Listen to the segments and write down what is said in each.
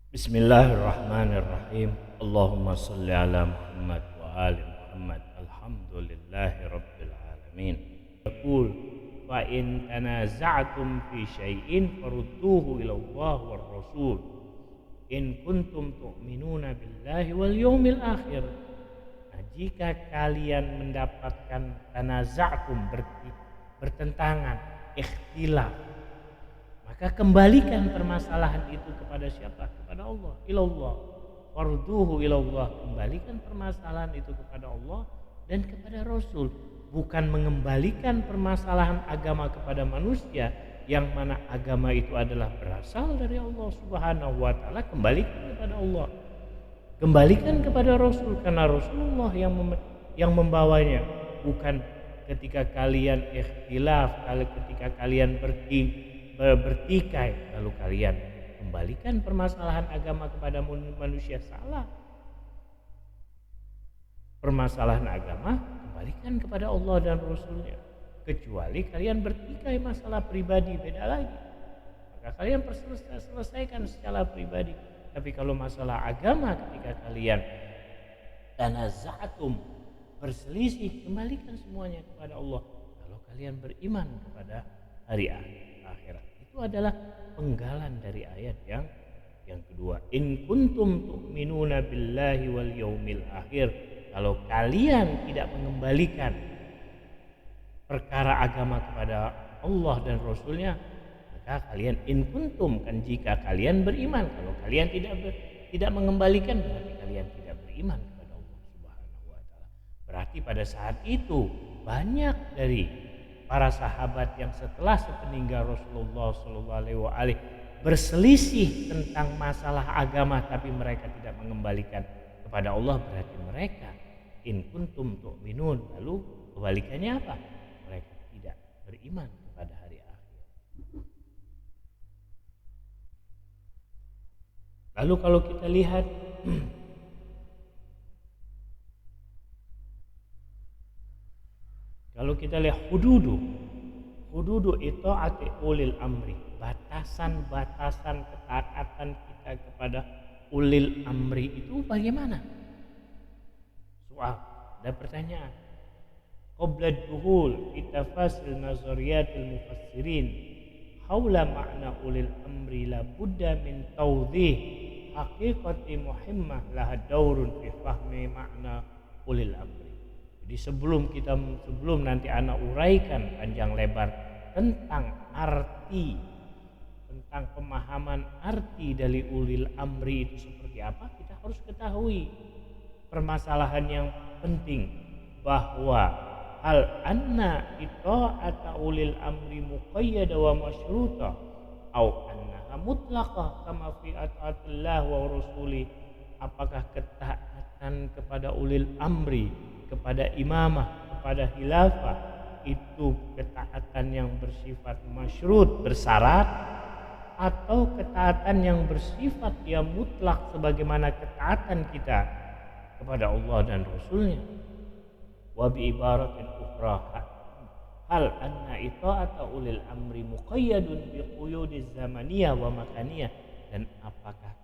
Bismillahirrahmanirrahim. Allahumma salli ala Muhammad wa ali Muhammad. Alhamdulillahi rabbil alamin. Yaqul fa in tanaza'tum fi syai'in farudduhu ila Allah war Rasul in kuntum tu'minuna billahi wal yawmil akhir. Nah, jika kalian mendapatkan tanaza'tum bertentangan, ikhtilaf, maka kembalikan permasalahan itu kepada siapa? Kepada Allah. Ilallah. Farduhu ilallah. Kembalikan permasalahan itu kepada Allah dan kepada Rasul. Bukan mengembalikan permasalahan agama kepada manusia, yang mana agama itu adalah berasal dari Allah Subhanahu wa taala. Kembalikan kepada Allah. Kembalikan kepada Rasul, karena Rasulullah yang membawanya. Bukan ketika kalian ikhtilaf, ketika kalian bertikai lalu kalian kembalikan permasalahan agama kepada manusia. Salah. Permasalahan agama kembalikan kepada Allah dan Rasulnya. Kecuali kalian bertikai masalah pribadi, beda lagi, maka kalian selesaikan secara pribadi. Tapi kalau masalah agama, ketika kalian tanaza'tum, berselisih, kembalikan semuanya kepada Allah. Kalau kalian beriman kepada hari akhirat. Itu adalah penggalan dari ayat yang kedua. In kuntum tu'minuna billahi wal yaumil akhir. Kalau kalian tidak mengembalikan perkara agama kepada Allah dan Rasulnya, maka kalian in kuntum, kan jika kalian beriman. Kalau kalian tidak mengembalikan, berarti kalian tidak beriman kepada Allah Subhanahu wa taala. Berarti pada saat itu banyak dari para sahabat yang setelah sepeninggal Rasulullah SAW berselisih tentang masalah agama, tapi mereka tidak mengembalikan kepada Allah. Berarti mereka in kuntum tu'minun, lalu kebalikannya apa? Mereka tidak beriman kepada hari akhir. Lalu kalau kita lihat hududu itu ati ulil amri, batasan-batasan ketaatan kita kepada ulil amri itu bagaimana? Soal, ada pertanyaan. Qabla duhul fi tafasil nazariyatil mufassirin haula makna ulil amri la budda min tawdih haqiqati muhimmah laha daurun fi fahmi makna ulil amri. Jadi sebelum nanti anak uraikan panjang lebar tentang arti, tentang pemahaman arti dari ulil amri itu seperti apa, kita harus ketahui permasalahan yang penting, bahwa hal anna ita'ata ulil amri muqayyada wa masyruta au annaha mutlaqah kama fi ata'atillah wa rasuli. Apakah ketaatan kepada ulil amri, kepada imamah, kepada khilafah itu ketaatan yang bersifat masyrut, bersyarat, atau ketaatan yang bersifat ya mutlak sebagaimana ketaatan kita kepada Allah dan Rasulnya? Wa bi ibaratin ukhra hal anna ita'ata ulil amri muqayyadun bi quyudiz zamaniyah wa makaniyah. Dan apakah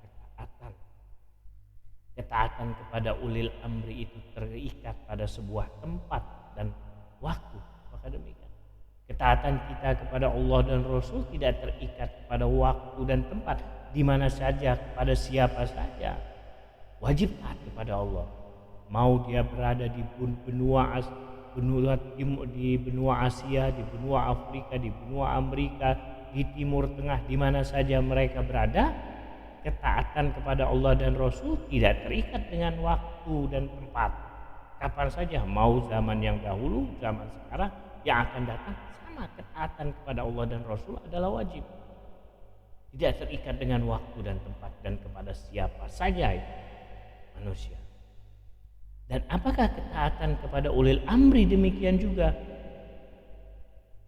ketaatan kepada ulil amri itu terikat pada sebuah tempat dan waktu? Maka demikian, ketaatan kita kepada Allah dan Rasul tidak terikat pada waktu dan tempat. Di mana saja, pada siapa saja wajib taat kepada Allah. Mau dia berada di benua Asia, di benua Afrika, di benua Amerika, di Timur Tengah, di mana saja mereka berada, ketaatan kepada Allah dan Rasul tidak terikat dengan waktu dan tempat. Kapan saja, mau zaman yang dahulu, zaman sekarang, yang akan datang, sama ketaatan kepada Allah dan Rasul adalah wajib. Tidak terikat dengan waktu dan tempat dan kepada siapa saja itu manusia. Dan apakah ketaatan kepada ulil amri demikian juga?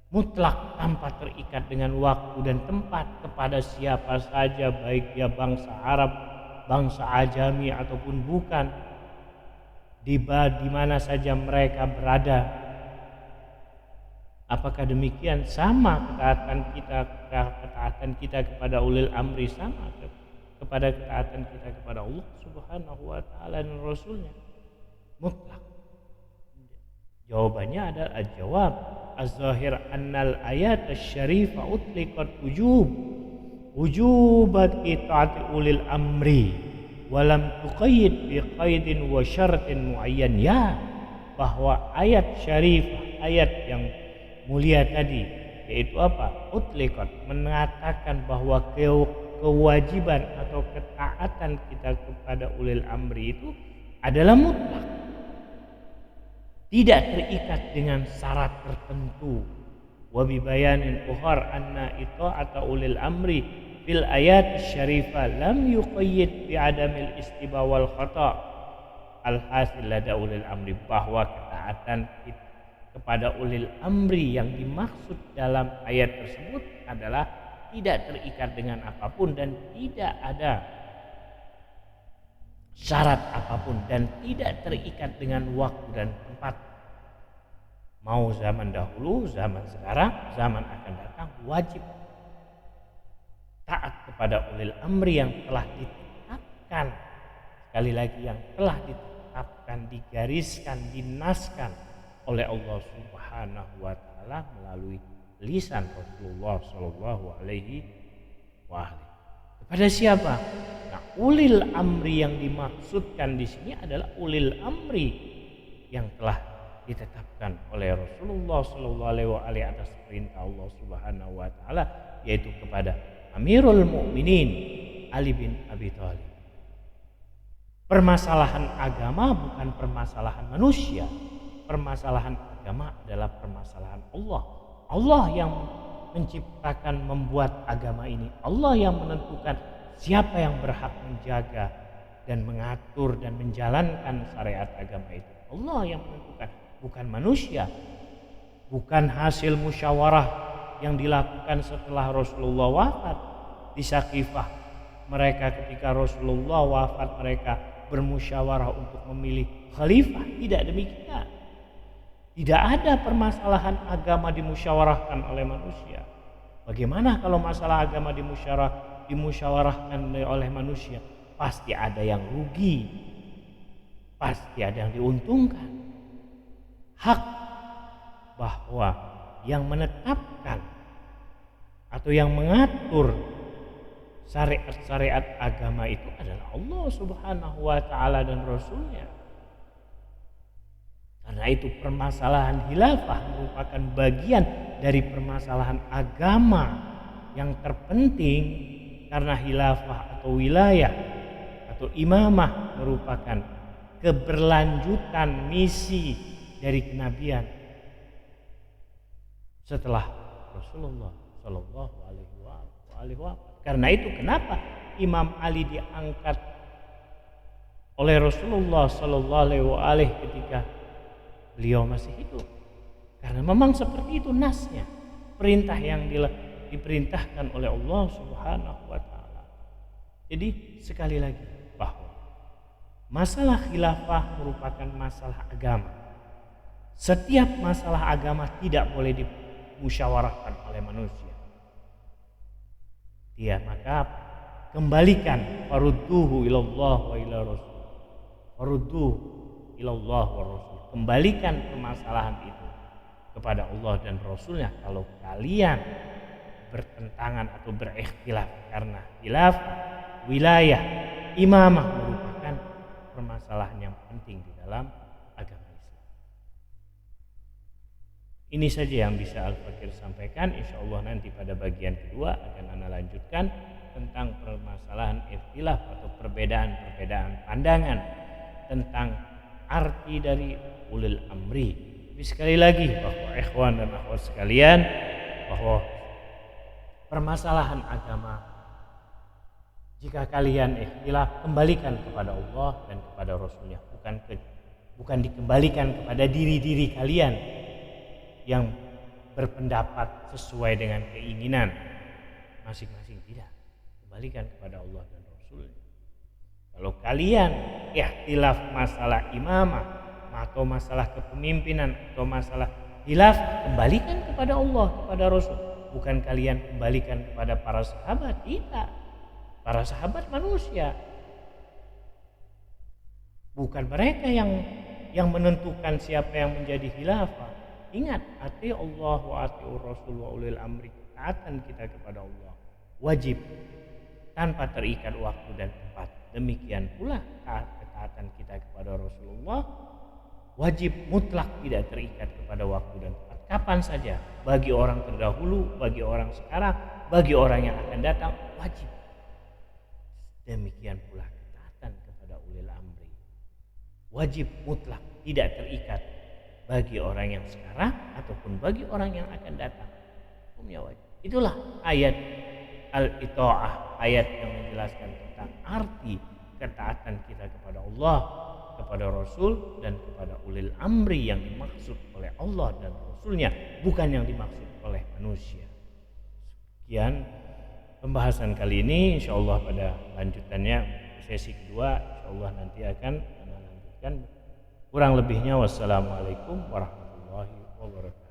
Mutlak, tanpa terikat dengan waktu dan tempat, kepada siapa saja, baik dia bangsa Arab, bangsa Ajami ataupun bukan, di mana saja mereka berada. Apakah demikian? Sama ketaatan kita kepada ulil amri, sama kepada ketaatan kita kepada Allah Subhanahu wa taala dan Rasulnya? Mutlak. Jawabannya adalah jawab az-zahir annal ayat asy-syarifah utliqat wujubat itaati ulil amri walam tuqayyid bi qaidin wa syartin muayyan, ya, bahwa ayat syarifah, ayat yang mulia tadi, yaitu apa? Utliqat, mengatakan bahwa kewajiban atau ketaatan kita kepada ulil amri itu adalah mutlak, tidak terikat dengan syarat tertentu. Wa bi bayanin ukhar anna ita'ata ulil amri fil ayat syarifah lam yuqayyid bi adamil istiba wal khata. Alhasil lada ulil amri, bahwa ketaatan kepada ulil amri yang dimaksud dalam ayat tersebut adalah tidak terikat dengan apapun dan tidak ada syarat apapun dan tidak terikat dengan waktu dan tempat. Mau zaman dahulu, zaman sekarang, zaman akan datang, wajib taat kepada ulil amri yang telah ditetapkan. Sekali lagi, yang telah ditetapkan, digariskan, dinaskan oleh Allah Subhanahu wa taala melalui lisan Rasulullah sallallahu alaihi wasallam. Kepada siapa? Nah, ulil amri yang dimaksudkan di sini adalah ulil amri yang telah ditetapkan oleh Rasulullah sallallahu alaihi wasallam atas perintah Allah Subhanahu wa taala, yaitu kepada Amirul Mukminin Ali bin Abi Thalib. Permasalahan agama bukan permasalahan manusia. Permasalahan agama adalah permasalahan Allah. Allah yang menciptakan, membuat agama ini. Allah yang menentukan siapa yang berhak menjaga dan mengatur dan menjalankan syariat agama itu. Allah yang menentukan, bukan manusia. Bukan hasil musyawarah yang dilakukan setelah Rasulullah wafat di Saqifah. Mereka ketika Rasulullah wafat, mereka bermusyawarah untuk memilih khalifah. Tidak demikian. Tidak ada permasalahan agama dimusyawarahkan oleh manusia. Bagaimana kalau masalah agama dimusyawarahkan oleh manusia? Pasti ada yang rugi, pasti ada yang diuntungkan. Hak bahwa yang menetapkan atau yang mengatur syariat-syariat agama itu adalah Allah Subhanahu wa taala dan Rasulnya. Karena itu permasalahan khilafah merupakan bagian dari permasalahan agama yang terpenting, karena khilafah atau wilayah atau imamah merupakan keberlanjutan misi dari kenabian setelah Rasulullah Shallallahu Alaihi Wasallam. Karena itu kenapa Imam Ali diangkat oleh Rasulullah Shallallahu Alaihi Wasallam ketika beliau masih hidup, karena memang seperti itu nasnya, perintah yang diperintahkan oleh Allah Subhanahu wa taala. Jadi sekali lagi, bahwa masalah khilafah merupakan masalah agama. Setiap masalah agama tidak boleh dimusyawarahkan oleh manusia. Dia maka kembalikan, farudduhu ilallah wa ila rasul. Farudduhu ilallah wa rasul. Kembalikan permasalahan itu kepada Allah dan Rasulnya kalau kalian bertentangan atau berikhtilaf, karena khilaf wilayah imamah merupakan permasalahan yang penting di dalam agama Islam. Ini saja yang bisa Al-Fakir sampaikan. Insya Allah nanti pada bagian kedua akan Anda lanjutkan tentang permasalahan ikhtilaf atau perbedaan-perbedaan pandangan tentang arti dari ulil amri. Tapi sekali lagi, bahwa ikhwan dan akhwat sekalian, bahwa permasalahan agama, jika kalian ikhtilaf, kembalikan kepada Allah dan kepada Rasulnya, bukan dikembalikan kepada diri kalian yang berpendapat sesuai dengan keinginan masing-masing. Tidak, kembalikan kepada Allah dan Rasulnya. Kalau kalian ikhtilaf masalah imamah atau masalah kepemimpinan atau masalah khilaf, kembalikan kepada Allah, kepada Rasul. Bukan kalian kembalikan kepada para sahabat. Tidak. Para sahabat manusia, bukan mereka yang menentukan siapa yang menjadi khilafah. Ingat, ati Allah wa ati Rasul wa ulil amri, ketaatan kita kepada Allah wajib tanpa terikat waktu dan tempat. Demikian pula ketaatan kita kepada Rasulullah wajib mutlak, tidak terikat kepada waktu dan tempat. Kapan saja, bagi orang terdahulu, bagi orang sekarang, bagi orang yang akan datang, wajib. Demikian pula ketaatan kepada ulil amri wajib mutlak, tidak terikat, bagi orang yang sekarang ataupun bagi orang yang akan datang. Hukumnya wajib. Itulah ayat Al-Itha'ah, ayat yang menjelaskan tentang arti ketaatan kita kepada Allah, kepada Rasul, dan kepada ulil amri yang dimaksud oleh Allah dan Rasulnya, bukan yang dimaksud oleh manusia. Sekian pembahasan kali ini. Insyaallah pada lanjutannya sesi kedua insyaallah nanti akan melanjutkan. Kurang lebihnya wassalamualaikum warahmatullahi wabarakatuh.